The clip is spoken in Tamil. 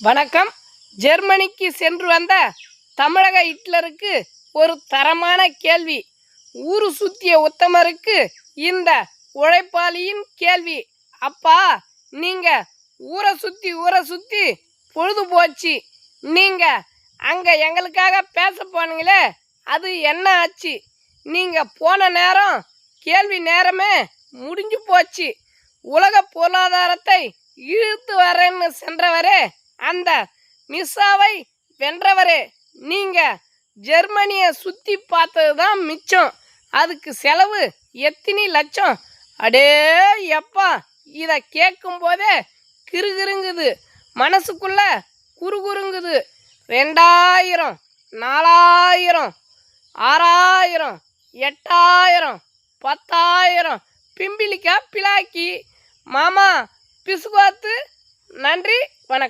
வணக்கம். ஜெர்மனிக்கு சென்று வந்த தமிழக ஹிட்லருக்கு ஒரு தரமான கேள்வி. ஊரு சுத்திய உத்தமருக்கு இந்த உழைப்பாளியின் கேள்வி. அப்பா, நீங்க ஊரை சுத்தி பொழுது போச்சு. நீங்க அங்க எங்களுக்காக பேச போனீங்களே, அது என்ன ஆச்சு? நீங்க போன நேரம் கேள்வி நேரமே முடிஞ்சு போச்சு. உலக பொருளாதாரத்தை இழுத்து வரேன்னு சென்றவரே, அந்த மிஸ்ஸாவை வென்றவரே, நீங்க ஜெர்மனியை சுத்தி பார்த்தது தான் மிச்சம். அதுக்கு செலவு எத்தனை லட்சம்? அடே எப்பா, இதை கேட்கும் போதே கிருகிருங்குது, மனசுக்குள்ள குறுகுறுங்குது. 2000, 4000, 6000, 8000, 10,000 பிம்பிலிக்கா பிளாக்கி மாமா பிசுகாத்து. நன்றி, வணக்கம்.